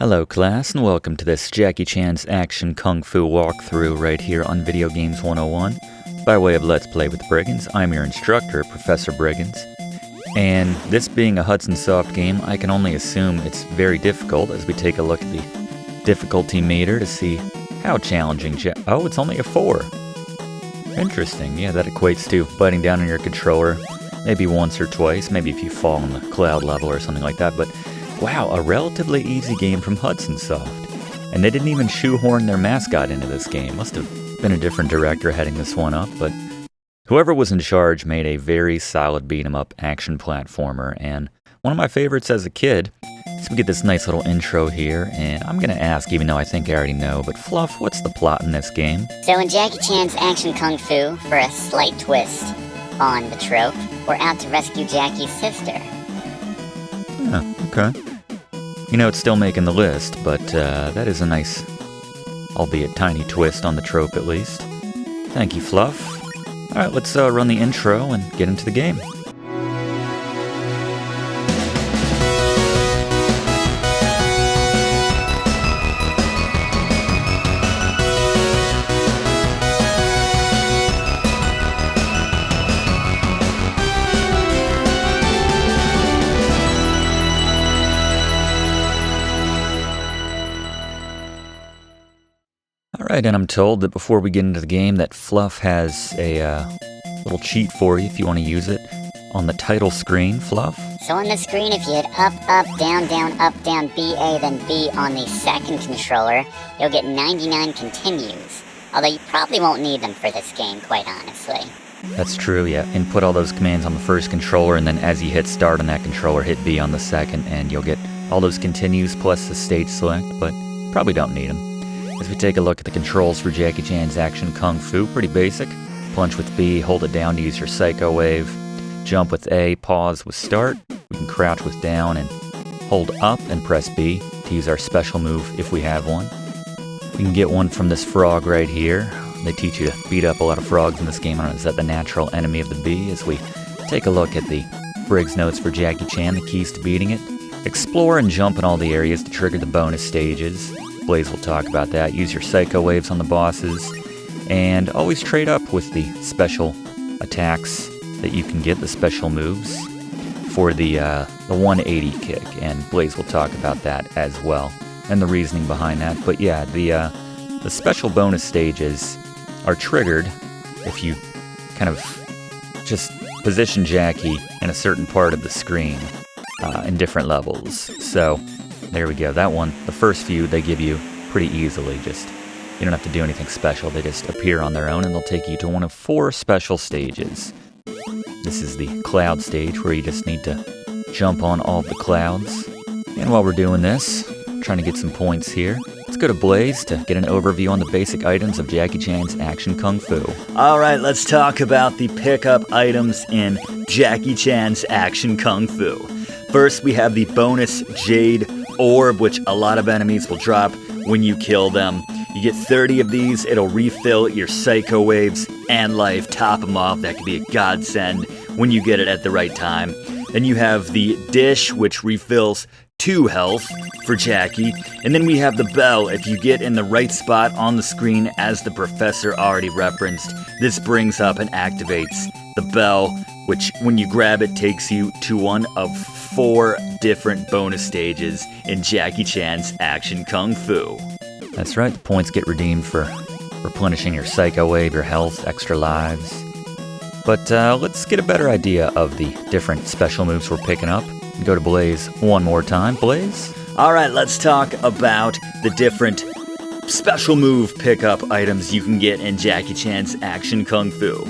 Hello class, and welcome to this Jackie Chan's Action Kung Fu walkthrough right here on Video Games 101. By way of Let's Play with Brigands, I'm your instructor, Professor Brigands. And this being a Hudson Soft game, I can only assume it's very difficult as we take a look at the difficulty meter to see how challenging oh, it's only a 4. Interesting, yeah, that equates to biting down on your controller maybe once or twice, maybe if you fall on the cloud level or something like that, but wow, a relatively easy game from Hudson Soft. And they didn't even shoehorn their mascot into this game. Must have been a different director heading this one up, but whoever was in charge made a very solid beat-em-up action platformer, and one of my favorites as a kid. So we get this nice little intro here, and I'm going to ask, even though I think I already know, but Fluff, what's the plot in this game? So in Jackie Chan's Action Kung Fu, for a slight twist on the trope, we're out to rescue Jackie's sister. Yeah, okay. You know, it's still making the list, but that is a nice, albeit tiny twist on the trope at least. Thank you, Fluff. Alright, let's run the intro and get into the game. Alright, and I'm told that before we get into the game that Fluff has a little cheat for you if you want to use it on the title screen. Fluff? So on the screen, if you hit up, up, down, BA, then B on the second controller, you'll get 99 continues. Although you probably won't need them for this game, quite honestly. That's true, yeah. Input all those commands on the first controller, and then as you hit start on that controller, hit B on the second, and you'll get all those continues plus the stage select, but probably don't need them. As we take a look at the controls for Jackie Chan's Action Kung Fu, pretty basic. Punch with B, hold it down to use your Psycho Wave. Jump with A, pause with start. We can crouch with down and hold up and press B to use our special move if we have one. We can get one from this frog right here. They teach you to beat up a lot of frogs in this game. I don't know, is that the natural enemy of the bee? As we take a look at the Briggs notes for Jackie Chan, the keys to beating it. Explore and jump in all the areas to trigger the bonus stages. Blaze will talk about that. Use your Psycho Waves on the bosses, and always trade up with the special attacks that you can get, the special moves, for the 180 kick, and Blaze will talk about that as well, and the reasoning behind that. But yeah, the special bonus stages are triggered if you kind of just position Jackie in a certain part of the screen in different levels. So there we go. That one, the first few, they give you pretty easily. Just, you don't have to do anything special. They just appear on their own, and they'll take you to one of 4 special stages. This is the cloud stage, where you just need to jump on all of the clouds. And while we're doing this, trying to get some points here, let's go to Blaze to get an overview on the basic items of Jackie Chan's Action Kung Fu. Alright, let's talk about the pickup items in Jackie Chan's Action Kung Fu. First, we have the bonus Jade Orb, which a lot of enemies will drop when you kill them. You get 30 of these, it'll refill your Psycho Waves and life, top them off. That could be a godsend when you get it at the right time. Then you have the Dish, which refills 2 health for Jackie. And then we have the Bell. If you get in the right spot on the screen, as the professor already referenced, this brings up and activates the Bell, which when you grab it takes you to one of 4 different bonus stages in Jackie Chan's Action Kung Fu. That's right, the points get redeemed for replenishing your Psycho Wave, your health, extra lives. But let's get a better idea of the different special moves we're picking up. Go to Blaze one more time. Blaze? Alright, let's talk about the different special move pickup items you can get in Jackie Chan's Action Kung Fu.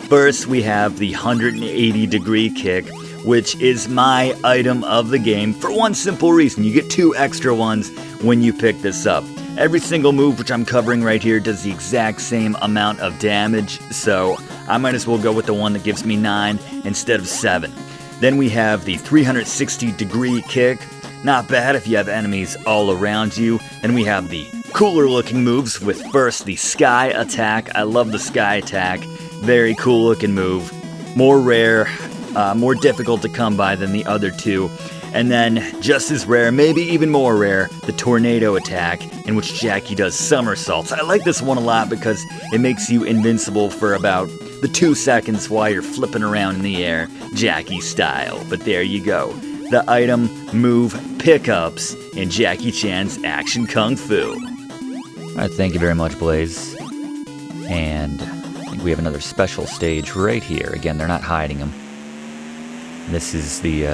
First, we have the 180-degree kick, which is my item of the game for one simple reason. You get 2 extra ones when you pick this up. Every single move, which I'm covering right here, does the exact same amount of damage, so I might as well go with the one that gives me 9 instead of 7. Then we have the 360-degree kick. Not bad if you have enemies all around you. Then we have the cooler looking moves with first the Sky Attack. I love the Sky Attack. Very cool looking move. More rare, more difficult to come by than the other 2. And then, just as rare, maybe even more rare, the tornado attack, in which Jackie does somersaults. I like this one a lot because it makes you invincible for about the 2 seconds while you're flipping around in the air, Jackie style. But there you go. The item move pickups in Jackie Chan's Action Kung Fu. Alright, thank you very much, Blaze. And I think we have another special stage right here. Again, they're not hiding them. This is the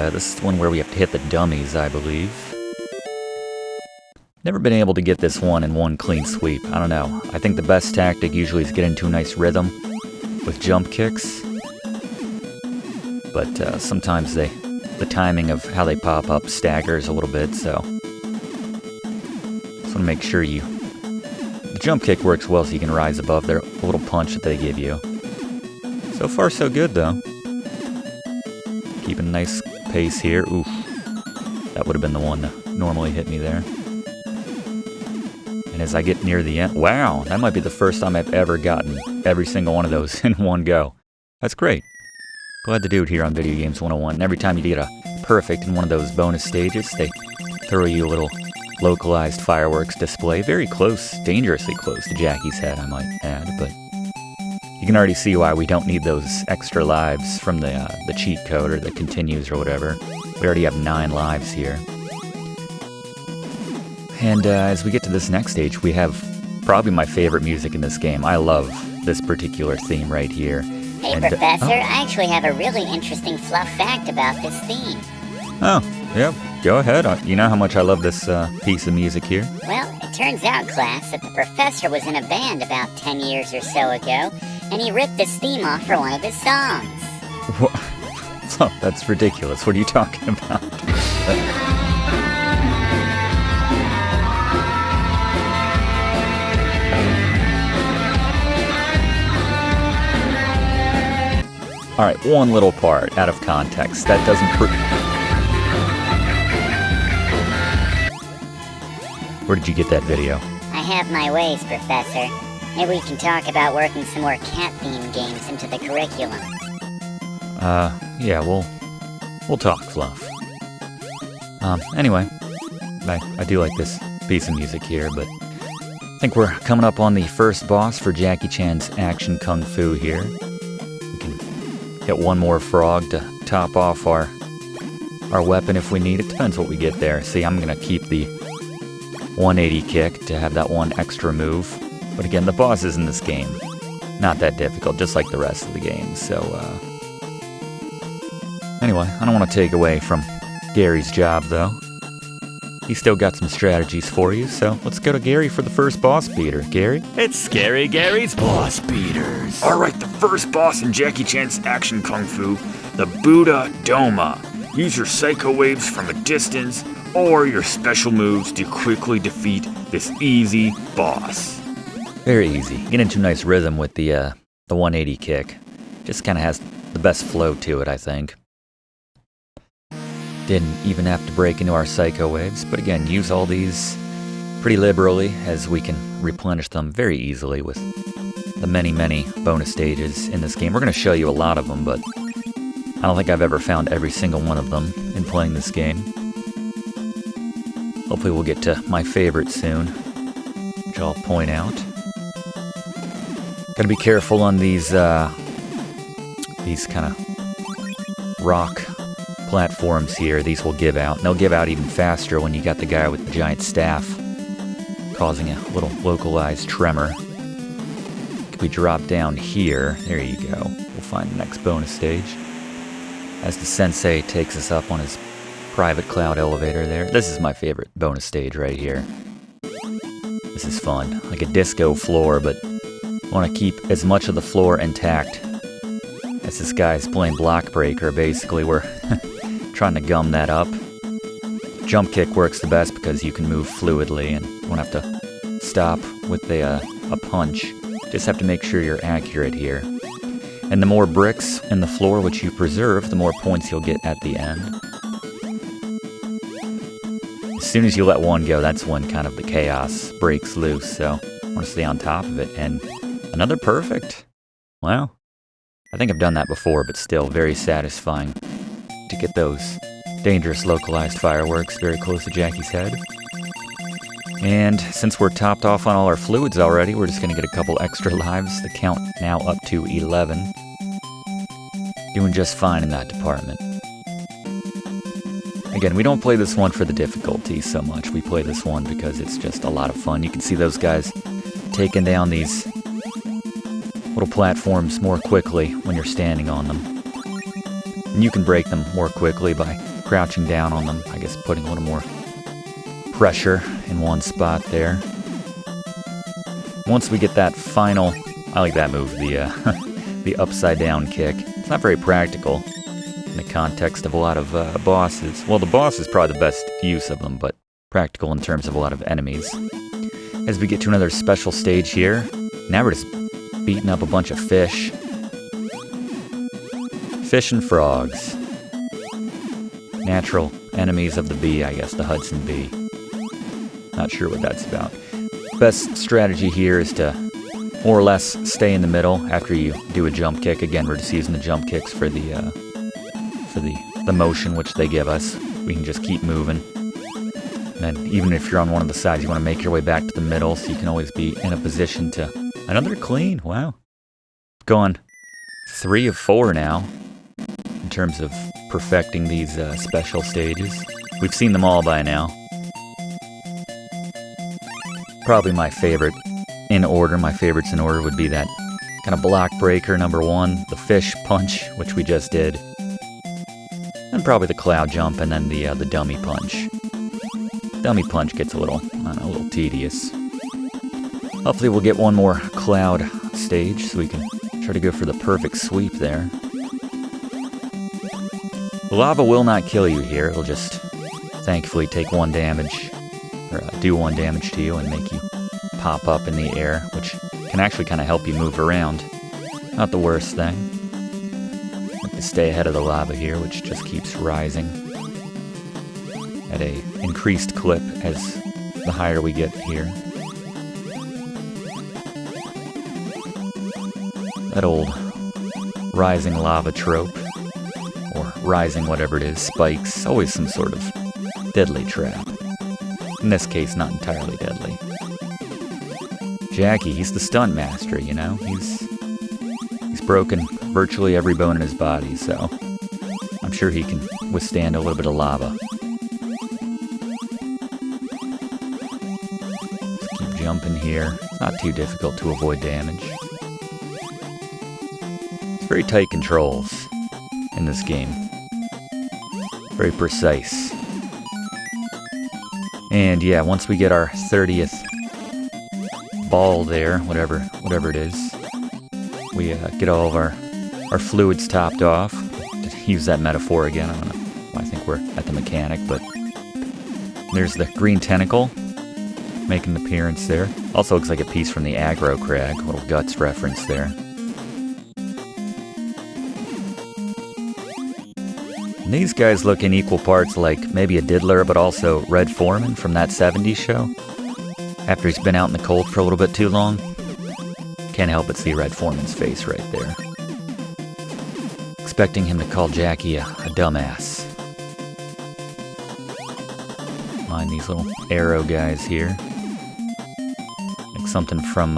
one where we have to hit the dummies, I believe. Never been able to get this one in one clean sweep. I don't know. I think the best tactic usually is get into a nice rhythm with jump kicks. But sometimes the timing of how they pop up staggers a little bit, so just want to make sure the jump kick works well so you can rise above their little punch that they give you. So far so good though. Keeping a nice pace here. Oof. That would have been the one that normally hit me there. And as I get near the end, wow, that might be the first time I've ever gotten every single one of those in one go. That's great. Glad to do it here on Video Games 101. And every time you get a perfect in one of those bonus stages, they throw you a little localized fireworks display. Very close, dangerously close to Jackie's head, I might add, but you can already see why we don't need those extra lives from the cheat code or the continues or whatever. We already have 9 lives here. And as we get to this next stage, we have probably my favorite music in this game. I love this particular theme right here. Hey, and, Professor, I actually have a really interesting fluff fact about this theme. Oh, yep. Go ahead. You know how much I love this piece of music here? Well, it turns out, class, that the professor was in a band about 10 years or so ago, and he ripped this theme off for one of his songs. What? Oh, that's ridiculous. What are you talking about? Alright, one little part out of context. That doesn't Where did you get that video? I have my ways, Professor. Maybe we can talk about working some more cat-themed games into the curriculum. Yeah, we'll talk, Fluff. Anyway, I do like this piece of music here, but I think we're coming up on the first boss for Jackie Chan's Action Kung Fu here. We can hit one more frog to top off our weapon if we need it. Depends what we get there. See, I'm gonna keep the 180 kick to have that one extra move. But again, the bosses in this game, not that difficult, just like the rest of the game. So, anyway, I don't want to take away from Gary's job, though. He's still got some strategies for you, so let's go to Gary for the first boss beater. Gary? It's Scary Gary's Boss Beaters. Alright, the first boss in Jackie Chan's Action Kung Fu, the Buddhadoma. Use your Psycho Waves from a distance, or your special moves to quickly defeat this easy boss. Very easy. Get into a nice rhythm with the 180 kick. Just kind of has the best flow to it, I think. Didn't even have to break into our Psycho Waves, but again, use all these pretty liberally as we can replenish them very easily with the many, many bonus stages in this game. We're going to show you a lot of them, but I don't think I've ever found every single one of them in playing this game. Hopefully we'll get to my favorite soon, which I'll point out. Gotta be careful on these kind of rock platforms here. These will give out, and they'll give out even faster when you got the guy with the giant staff, causing a little localized tremor. If we drop down here, there you go. We'll find the next bonus stage. As the sensei takes us up on his private cloud elevator there. This is my favorite bonus stage right here. This is fun. Like a disco floor, but I want to keep as much of the floor intact as this guy's playing Block Breaker. Basically, we're trying to gum that up. Jump kick works the best because you can move fluidly and won't have to stop with a punch. Just have to make sure you're accurate here. And the more bricks in the floor which you preserve, the more points you'll get at the end. As soon as you let one go, that's when kind of the chaos breaks loose, so I want to stay on top of it. And another perfect. Wow. I think I've done that before, but still very satisfying to get those dangerous localized fireworks very close to Jackie's head. And since we're topped off on all our fluids already, we're just going to get a couple extra lives. The count now up to 11. Doing just fine in that department. Again, we don't play this one for the difficulty so much. We play this one because it's just a lot of fun. You can see those guys taking down these little platforms more quickly when you're standing on them. And you can break them more quickly by crouching down on them. I guess putting a little more pressure in one spot there. Once we get that final, I like that move, the upside down kick. It's not very practical in the context of a lot of bosses. Well, the boss is probably the best use of them, but practical in terms of a lot of enemies. As we get to another special stage here, now we're just beating up a bunch of fish. Fish and frogs. Natural enemies of the bee, I guess, the Hudson bee. Not sure what that's about. Best strategy here is to more or less stay in the middle after you do a jump kick. Again, we're just using the jump kicks for the motion which they give us. We can just keep moving. And then even if you're on one of the sides, you want to make your way back to the middle so you can always be in a position to... Another clean, wow. Going 3 of 4 now in terms of perfecting these special stages. We've seen them all by now. Probably my favorite in order, my favorites in order would be that kind of block breaker number 1, the fish punch, which we just did, and probably the cloud jump, and then the dummy punch. Dummy punch gets a little tedious. Hopefully we'll get one more cloud stage so we can try to go for the perfect sweep there. The lava will not kill you here. It'll just thankfully take 1 damage, or do 1 damage to you and make you pop up in the air, which can actually kind of help you move around. Not the worst thing. Like to stay ahead of the lava here, which just keeps rising at a increased clip as the higher we get here. That old rising lava trope, or rising whatever it is, spikes, always some sort of deadly trap. In this case, not entirely deadly. Jackie, he's the stunt master, you know? He's broken virtually every bone in his body, so I'm sure he can withstand a little bit of lava. Just keep jumping here. It's not too difficult to avoid damage. It's very tight controls in this game. Very precise. And yeah, once we get our 30th ball there, whatever it is, we get all of our fluids topped off. To use that metaphor again, I don't know. I think we're at the mechanic, but there's the green tentacle making an appearance there. Also looks like a piece from the aggro crag, little guts reference there. And these guys look in equal parts like maybe a diddler, but also Red Foreman from that 70s show. After he's been out in the cold for a little bit too long, can't help but see Red Foreman's face right there. Expecting him to call Jackie a dumbass. Mind these little arrow guys here. Like something from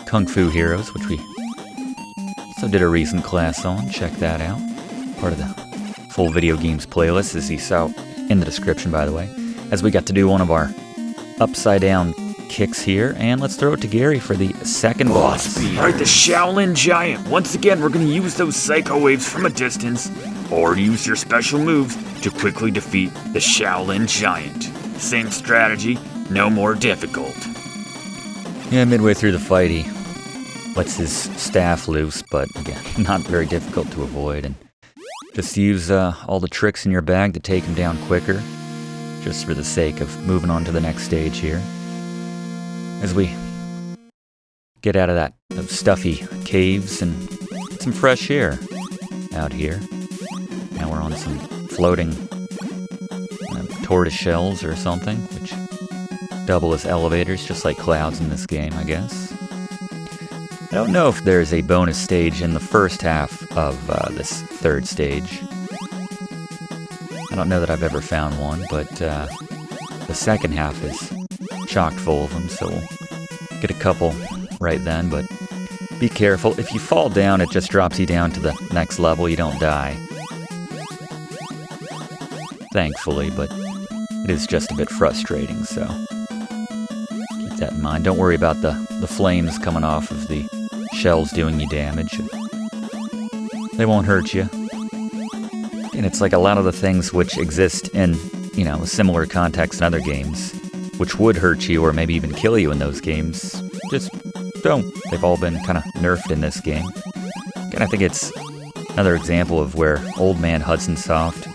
Kung Fu Heroes, which we also did a recent class on. Check that out. Part of the full video games playlist, as you saw in the description, by the way. As we got to do one of our upside down kicks here, and let's throw it to Gary for the second boss. Alright, the Shaolin Giant. Once again, we're going to use those psycho waves from a distance, or use your special moves to quickly defeat the Shaolin Giant. Same strategy, no more difficult. Yeah, midway through the fight, he lets his staff loose, but again, not very difficult to avoid, and just use all the tricks in your bag to take him down quicker, just for the sake of moving on to the next stage here. As we get out of those stuffy caves and get some fresh air out here. Now we're on some floating tortoise shells or something, which double as elevators, just like clouds in this game, I guess. I don't know if there's a bonus stage in the first half of this third stage. I don't know that I've ever found one, but the second half is chock full of them, so we'll get a couple right then, but be careful. If you fall down, it just drops you down to the next level. You don't die. Thankfully, but it is just a bit frustrating, so keep that in mind. Don't worry about the flames coming off of the shells doing you damage. They won't hurt you. And it's like a lot of the things which exist in, a similar context in other games, which would hurt you or maybe even kill you in those games, just don't. They've all been kind of nerfed in this game. And I think it's another example of where old man Hudson Soft,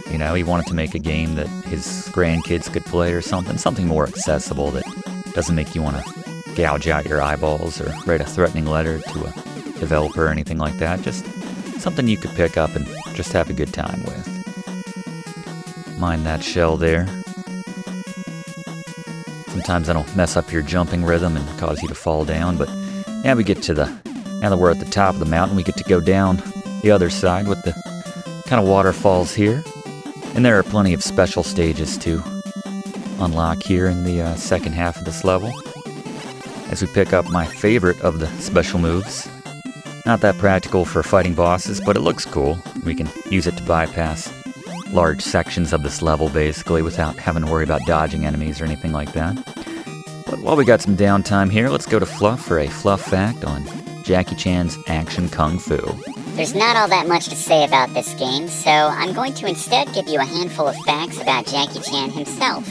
he wanted to make a game that his grandkids could play or something more accessible that doesn't make you want to gouge out your eyeballs or write a threatening letter to a developer or anything like that. Just something you could pick up and just have a good time with. Mind that shell there. Sometimes that'll mess up your jumping rhythm and cause you to fall down, but now we get to now that we're at the top of the mountain, we get to go down the other side with the kind of waterfalls here. And there are plenty of special stages to unlock here in the second half of this level. As we pick up my favorite of the special moves. Not that practical for fighting bosses, but it looks cool. We can use it to bypass large sections of this level, basically, without having to worry about dodging enemies or anything like that. But while we got some downtime here, let's go to Fluff for a Fluff fact on Jackie Chan's action kung fu. There's not all that much to say about this game, so I'm going to instead give you a handful of facts about Jackie Chan himself.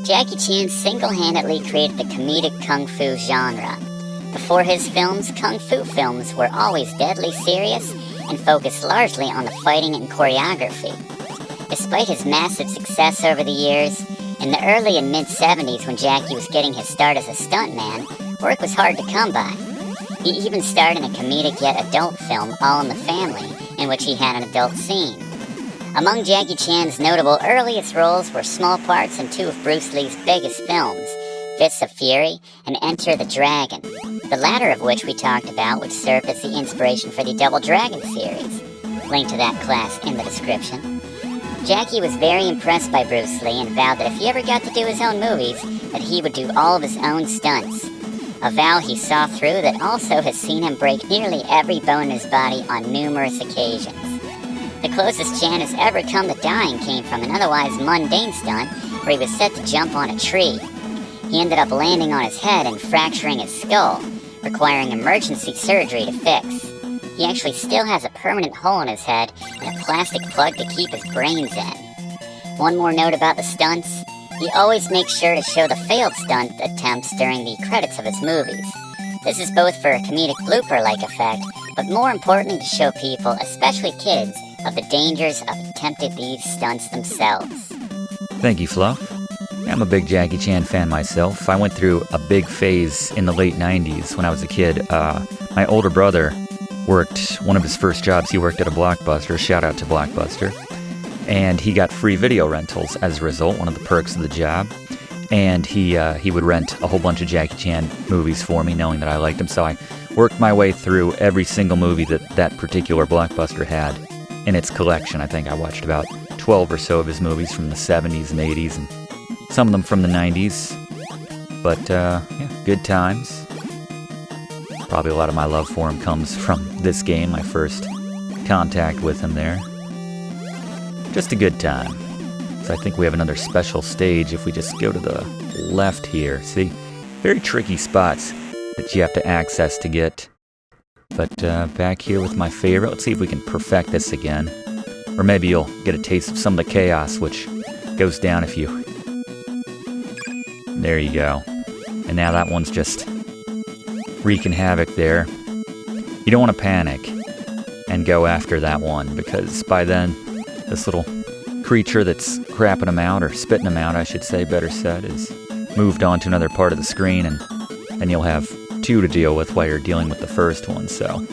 Jackie Chan single-handedly created the comedic kung fu genre. Before his films, kung fu films were always deadly serious and focused largely on the fighting and choreography. Despite his massive success over the years, in the early and mid-70s when Jackie was getting his start as a stuntman, work was hard to come by. He even starred in a comedic yet adult film, All in the Family, in which he had an adult scene. Among Jackie Chan's notable earliest roles were small parts in two of Bruce Lee's biggest films, Fists of Fury and Enter the Dragon, the latter of which we talked about, which served as the inspiration for the Double Dragon series. Link to that class in the description. Jackie was very impressed by Bruce Lee and vowed that if he ever got to do his own movies, that he would do all of his own stunts. A vow he saw through that also has seen him break nearly every bone in his body on numerous occasions. The closest Chan has ever come to dying came from an otherwise mundane stunt where he was set to jump on a tree. He ended up landing on his head and fracturing his skull, requiring emergency surgery to fix. He actually still has a permanent hole in his head and a plastic plug to keep his brains in. One more note about the stunts. He always makes sure to show the failed stunt attempts during the credits of his movies. This is both for a comedic blooper-like effect, but more importantly to show people, especially kids, of the dangers of attempting these stunts themselves. Thank you, Fluff. I'm a big Jackie Chan fan myself. I went through a big phase in the late 90s when I was a kid. My older brother worked, one of his first jobs, he worked at a Blockbuster. Shout out to Blockbuster. And he got free video rentals as a result, one of the perks of the job. And he would rent a whole bunch of Jackie Chan movies for me, knowing that I liked them. So I worked my way through every single movie that particular Blockbuster had in its collection. I think I watched about 12 or so of his movies from the 70s and 80s, and some of them from the 90s. But, yeah, good times. Probably a lot of my love for him comes from this game, my first contact with him there. Just a good time. So I think we have another special stage if we just go to the left here. See, very tricky spots that you have to access to get. But back here with my favorite, let's see if we can perfect this again. Or maybe you'll get a taste of some of the chaos which goes down if you... There you go. And now that one's just wreaking havoc there. You don't want to panic and go after that one, because by then this little creature that's crapping him out, or spitting him out I should say, better said, is moved on to another part of the screen, and then you'll have two to deal with while you're dealing with the first one. So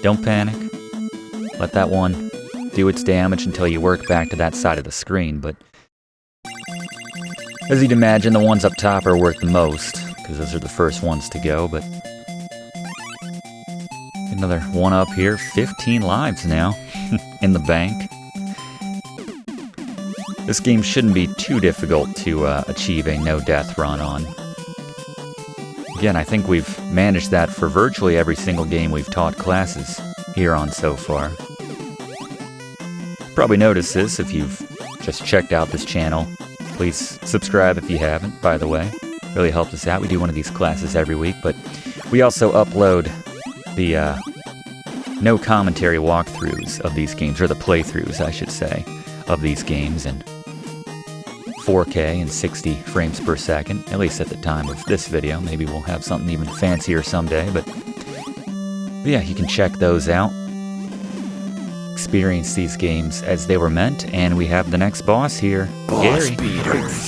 don't panic. Let that one do its damage until you work back to that side of the screen. But as you'd imagine, the ones up top are worth the most, because those are the first ones to go. But another one up here, 15 lives now in the bank. This game shouldn't be too difficult to achieve a no-death run on. Again, I think we've managed that for virtually every single game we've taught classes here on so far. Probably noticed this if you've just checked out this channel. Please subscribe if you haven't, by the way. Really helps us out. We do one of these classes every week, but we also upload the no commentary walkthroughs of these games, or the playthroughs, I should say, of these games in 4K and 60 frames per second, at least at the time of this video. Maybe we'll have something even fancier someday, but yeah, you can check those out. Experience these games as they were meant, and we have the next boss here, Gary.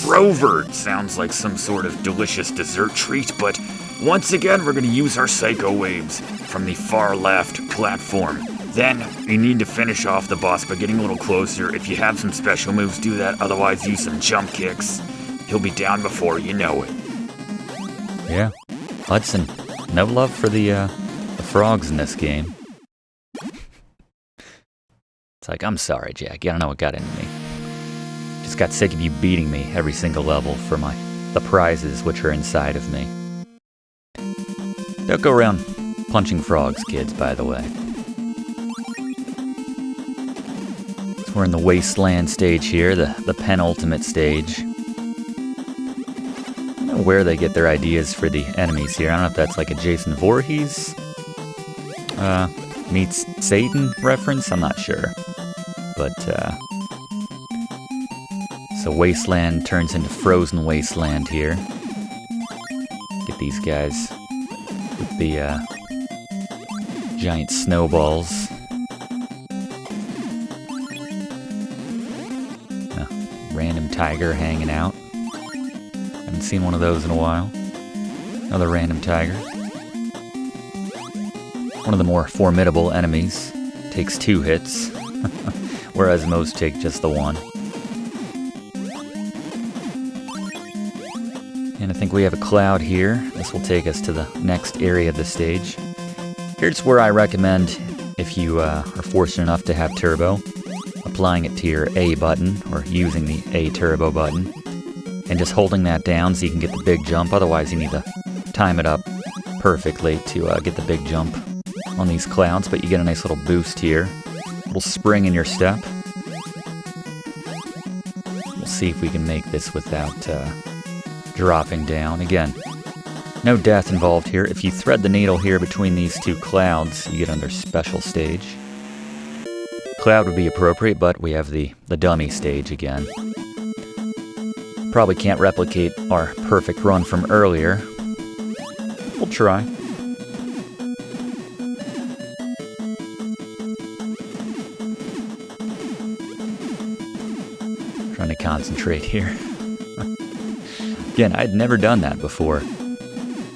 Froverd sounds like some sort of delicious dessert treat, but once again we're going to use our Psycho Waves from the far left platform. Then you need to finish off the boss by getting a little closer. If you have some special moves, do that. Otherwise, use some jump kicks. He'll be down before you know it. Yeah, Hudson, no love for the frogs in this game. It's like, I'm sorry, Jackie, I don't know what got into me. Just got sick of you beating me every single level for the prizes which are inside of me. Don't go around punching frogs, kids, by the way. So we're in the Wasteland stage here, the penultimate stage. I don't know where they get their ideas for the enemies here. I don't know if that's like a Jason Voorhees meets Satan reference, I'm not sure. But, so Wasteland turns into Frozen Wasteland here. Get these guys with the, giant snowballs. Random tiger hanging out. Haven't seen one of those in a while. Another random tiger. One of the more formidable enemies. Takes 2 hits. Whereas most take just the 1. And I think we have a cloud here. This will take us to the next area of the stage. Here's where I recommend, if you are fortunate enough to have turbo, applying it to your A button, or using the A turbo button, and just holding that down so you can get the big jump. Otherwise you need to time it up perfectly to get the big jump on these clouds, but you get a nice little boost here. Little spring in your step. We'll see if we can make this without dropping down. Again, no death involved here. If you thread the needle here between these 2 clouds, you get under special stage. Cloud would be appropriate, but we have the dummy stage again. Probably can't replicate our perfect run from earlier. We'll try. Trying to concentrate here. Again, I'd never done that before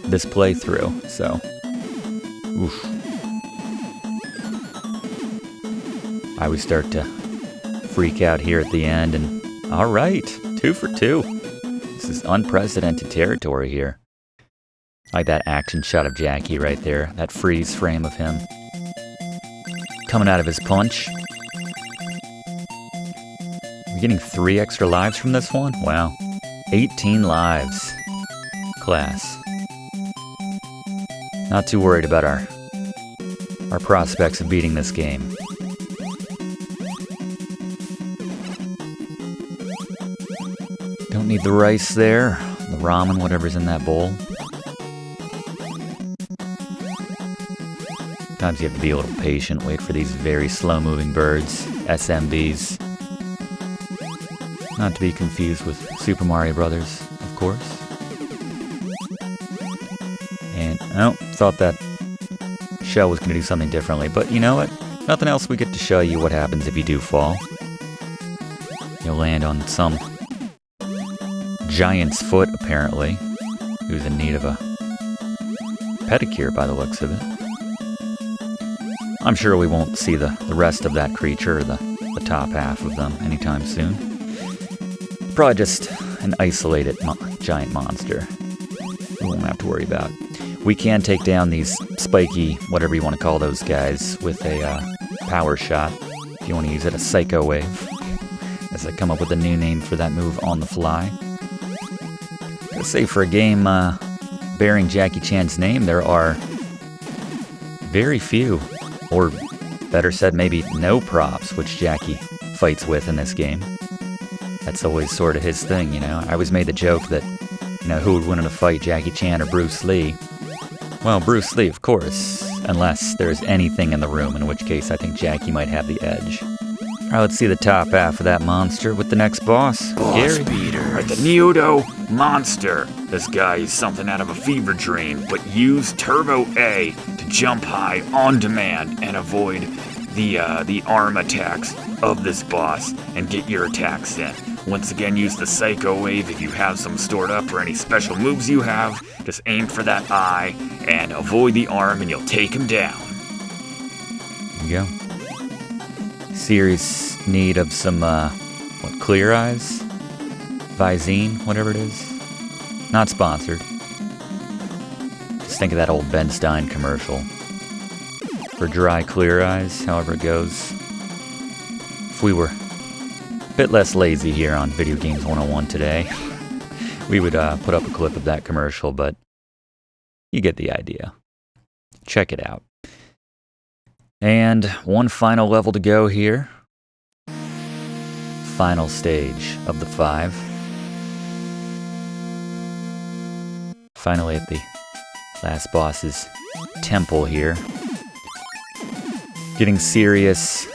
this playthrough, so oof. I always start to freak out here at the end, and alright, 2 for 2. This is unprecedented territory here. I like that action shot of Jackie right there, that freeze frame of him coming out of his punch. We're getting 3 extra lives from this one? Wow. 18 lives. Class. Not too worried about our prospects of beating this game. Don't need the rice there, the ramen, whatever's in that bowl. Sometimes you have to be a little patient, wait for these very slow-moving birds, SMBs. Not to be confused with Super Mario Brothers, of course. And, oh, thought that shell was going to do something differently, but you know what? Nothing else we get to show you what happens if you do fall. You'll land on some giant's foot, apparently, who's in need of a pedicure by the looks of it. I'm sure we won't see the rest of that creature, or the top half of them, anytime soon. Probably just an isolated giant monster we won't have to worry about. We can take down these spiky, whatever you want to call those guys, with a power shot. If you want to use it, a Psycho Wave, as I come up with a new name for that move on the fly. I'll say for a game bearing Jackie Chan's name, there are very few, or better said, maybe no props which Jackie fights with in this game. That's always sort of his thing, you know. I always made the joke that, you know, who would win in a fight, Jackie Chan or Bruce Lee? Well, Bruce Lee, of course, unless there's anything in the room, in which case I think Jackie might have the edge. Alright, let's see the top half of that monster with the next boss, Gary. Alright, the Nyudo monster. This guy is something out of a fever dream, but use Turbo A to jump high on demand and avoid the arm attacks of this boss and get your attacks in. Once again, use the Psycho Wave if you have some stored up or any special moves you have. Just aim for that eye and avoid the arm and you'll take him down. There you go. Serious need of some, Clear Eyes? Visine, whatever it is. Not sponsored. Just think of that old Ben Stein commercial. For dry clear eyes, however it goes. If we were a bit less lazy here on Video Games 101 today, we would put up a clip of that commercial, but you get the idea. Check it out. And one final level to go here. Final stage of the 5. Finally at the last boss's temple here. Getting serious.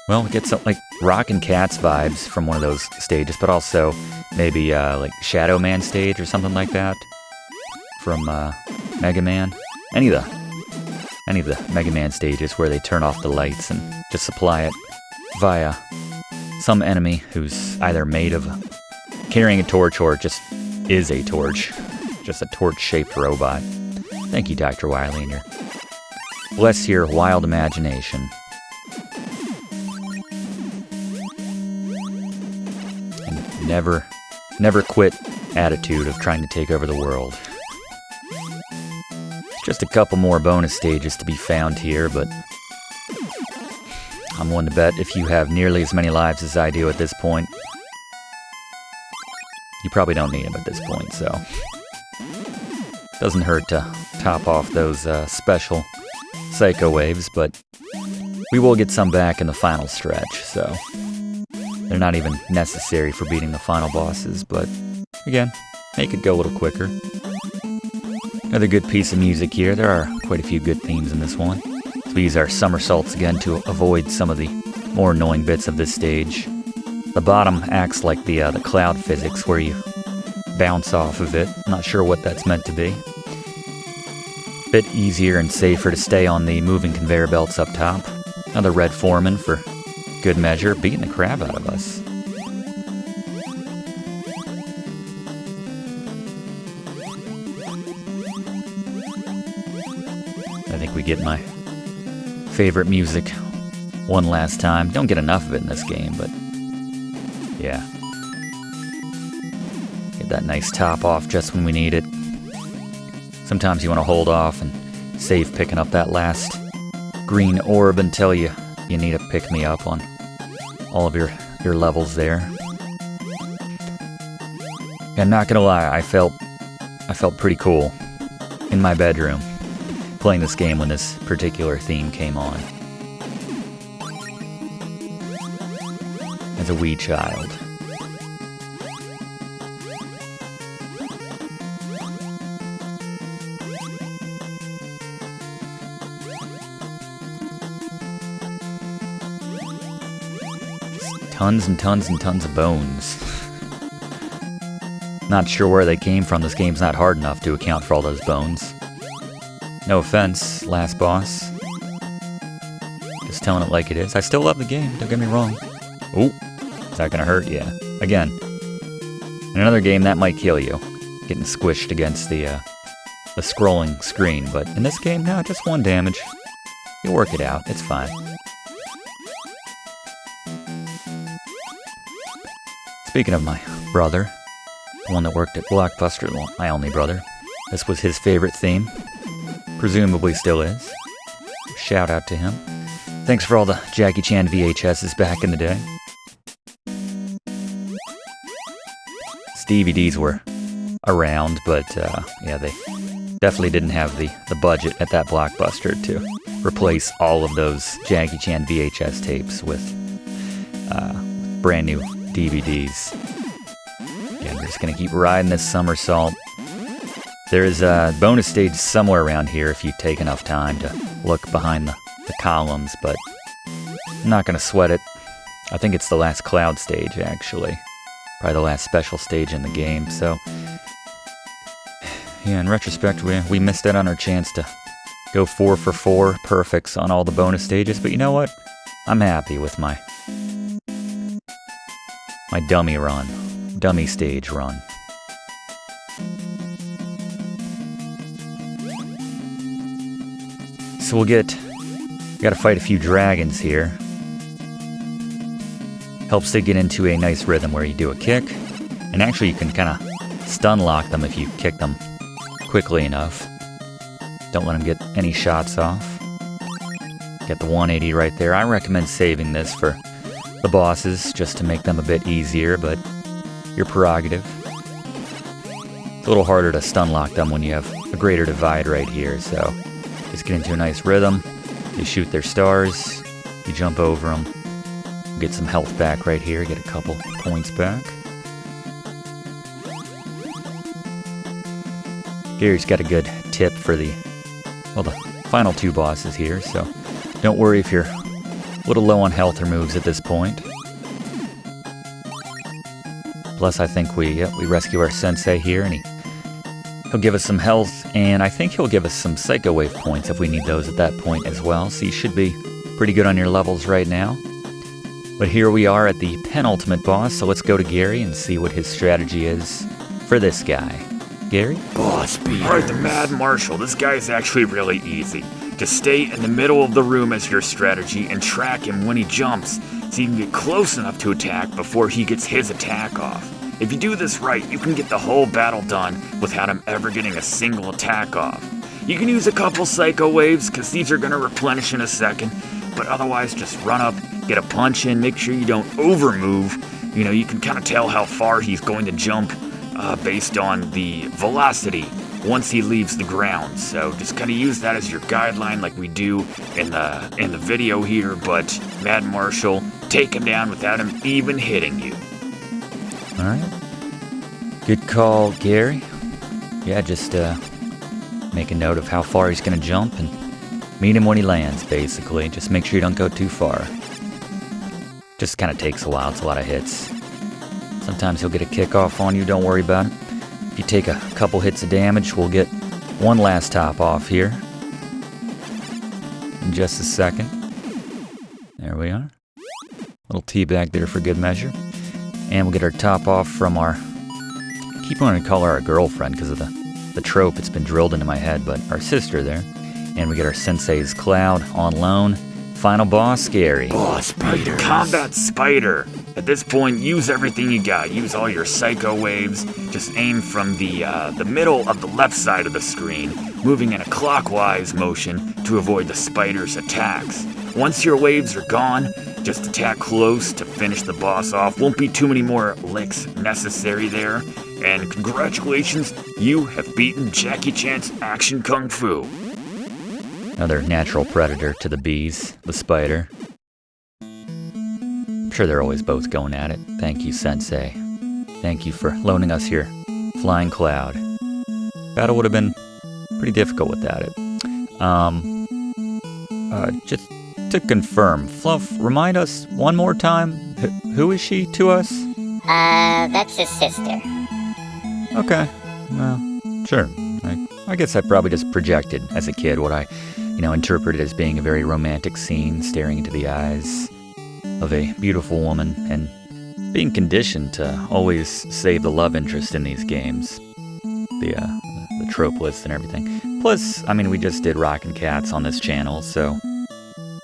Well, we get some like Rockin' Cats vibes from one of those stages, but also maybe like Shadow Man stage or something like that from Mega Man. Any of the Mega Man stages where they turn off the lights and just supply it via some enemy who's either made of carrying a torch or just is a torch. Just a torch-shaped robot. Thank you, Dr. Wily, and your bless your wild imagination. And never quit attitude of trying to take over the world. Just a couple more bonus stages to be found here, but I'm willing to bet if you have nearly as many lives as I do at this point, you probably don't need them at this point, so doesn't hurt to top off those special Psycho Waves, but we will get some back in the final stretch, so they're not even necessary for beating the final bosses, but again, make it go a little quicker. Another good piece of music here. There are quite a few good themes in this one. So we use our somersaults again to avoid some of the more annoying bits of this stage. The bottom acts like the cloud physics where you bounce off of it. Not sure what that's meant to be. Bit easier and safer to stay on the moving conveyor belts up top. Another Red Foreman for good measure, beating the crap out of us. I think we get my favorite music one last time. Don't get enough of it in this game, but yeah. Get that nice top off just when we need it. Sometimes you want to hold off and save picking up that last green orb until you need to pick me up on all of your levels there. And not gonna lie, I felt pretty cool in my bedroom playing this game when this particular theme came on. As a wee child. Tons and tons and tons of bones. Not sure where they came from. This game's not hard enough to account for all those bones. No offense, last boss. Just telling it like it is. I still love the game, don't get me wrong. Ooh, is that gonna hurt? Yeah. Again. In another game, that might kill you. Getting squished against the scrolling screen. But in this game, no, just 1 damage. You'll work it out. It's fine. Speaking of my brother, the one that worked at Blockbuster, well, my only brother, this was his favorite theme. Presumably still is. Shout out to him. Thanks for all the Jackie Chan VHSs back in the day. These DVDs were around, but yeah, they definitely didn't have the budget at that Blockbuster to replace all of those Jackie Chan VHS tapes with brand new DVDs. Yeah, we're just gonna keep riding this somersault. There's a bonus stage somewhere around here if you take enough time to look behind the columns, but I'm not gonna sweat it. I think it's the last cloud stage, actually. Probably the last special stage in the game, so... Yeah, in retrospect, we missed out on our chance to go 4 for 4 perfects on all the bonus stages, but you know what? I'm happy with my dummy stage run. So gotta fight a few dragons here. Helps to get into a nice rhythm where you do a kick, and actually you can kind of stun lock them if you kick them quickly enough. Don't let them get any shots off. Get the 180 right there. I recommend saving this for the bosses just to make them a bit easier, but your prerogative. It's a little harder to stun lock them when you have a greater divide right here, so just get into a nice rhythm. You shoot their stars, you jump over them, get some health back right here, get a couple points back. Gary's got a good tip for the final 2 bosses here, so don't worry if you're a little low on health or moves at this point. Plus, I think we rescue our sensei here, and he'll give us some health, and I think he'll give us some Psycho Wave points if we need those at that point as well, so you should be pretty good on your levels right now. But here we are at the penultimate boss, so let's go to Gary and see what his strategy is for this guy. Gary? Boss beaters. Alright, the Mad Marshal. This guy is actually really easy. Just stay in the middle of the room as your strategy and track him when he jumps so you can get close enough to attack before he gets his attack off. If you do this right, you can get the whole battle done without him ever getting a single attack off. You can use a couple Psycho Waves because these are going to replenish in a second, but otherwise just run up, get a punch in, make sure you don't overmove. You know, you can kind of tell how far he's going to jump based on the velocity once he leaves the ground. So just kind of use that as your guideline like we do in the video here, but Mad Marshal, take him down without him even hitting you. Alright. Good call, Gary. Yeah, just make a note of how far he's going to jump and meet him when he lands, basically. Just make sure you don't go too far. Just kind of takes a while. It's a lot of hits. Sometimes he'll get a kick off on you. Don't worry about it. If you take a couple hits of damage, we'll get one last top off here in just a second. There we are. Little teabag there for good measure. And we'll get our top off from our... I keep wanting to call her our girlfriend because of the trope. It's been drilled into my head, but our sister there. And we get our sensei's Cloud on loan. Final boss, Gary. Boss beaters. Combat Spider. At this point, use everything you got. Use all your Psycho Waves. Just aim from the middle of the left side of the screen, moving in a clockwise motion to avoid the spider's attacks. Once your waves are gone, just attack close to finish the boss off. Won't be too many more licks necessary there. And congratulations, you have beaten Jackie Chan's Action Kung Fu. Another natural predator to the bees, the spider. I'm sure they're always both going at it. Thank you, Sensei. Thank you for loaning us your flying cloud. Battle would have been pretty difficult without it. Just to confirm, Fluff, remind us one more time, who is she to us? That's his sister. Okay, well, sure. I guess I probably just projected as a kid what I, interpreted as being a very romantic scene, staring into the eyes of a beautiful woman and being conditioned to always save the love interest in these games. The trope list and everything. Plus, we just did Rockin' Cats on this channel, so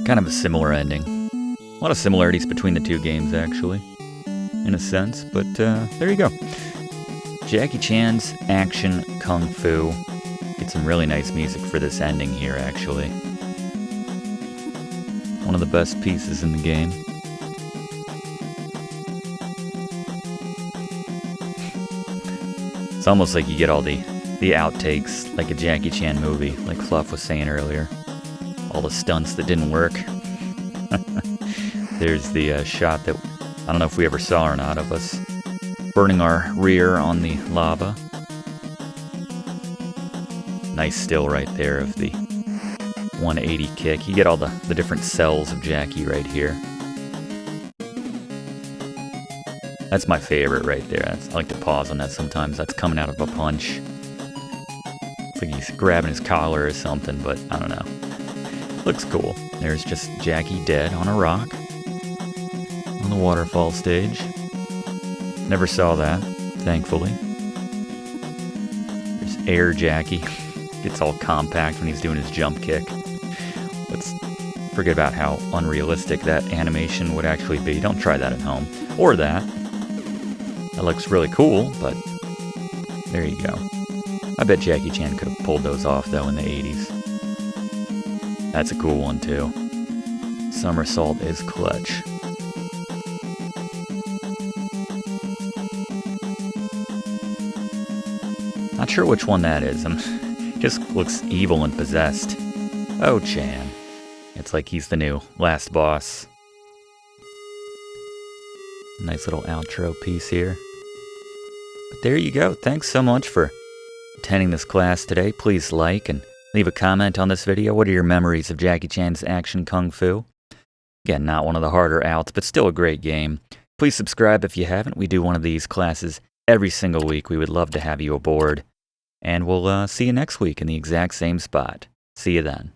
kind of a similar ending. A lot of similarities between the two games, actually, in a sense, but there you go. Jackie Chan's Action Kung Fu. Get some really nice music for this ending here, actually. One of the best pieces in the game. almost like you get all the outtakes, like a Jackie Chan movie, like Fluff was saying earlier. All the stunts that didn't work. There's the shot that, I don't know if we ever saw or not, of us burning our rear on the lava. Nice still right there of the 180 kick. You get all the different cells of Jackie right here. That's my favorite right there. I like to pause on that sometimes. That's coming out of a punch. It's like he's grabbing his collar or something, but I don't know. Looks cool. There's just Jackie dead on a rock on the waterfall stage. Never saw that, thankfully. There's Air Jackie. Gets all compact when he's doing his jump kick. Let's forget about how unrealistic that animation would actually be. Don't try that at home. Or that. That looks really cool, but there you go. I bet Jackie Chan could have pulled those off, though, in the 80s. That's a cool one, too. Somersault is clutch. Not sure which one that is. Just looks evil and possessed. Oh, Chan. It's like he's the new last boss. Nice little outro piece here. But there you go. Thanks so much for attending this class today. Please like and leave a comment on this video. What are your memories of Jackie Chan's action kung fu? Again, not one of the harder outs, but still a great game. Please subscribe if you haven't. We do one of these classes every single week. We would love to have you aboard. And we'll see you next week in the exact same spot. See you then.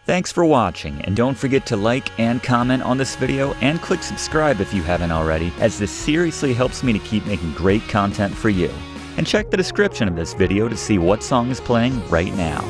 Thanks for watching, and don't forget to like and comment on this video, and click subscribe if you haven't already, as this seriously helps me to keep making great content for you. And check the description of this video to see what song is playing right now.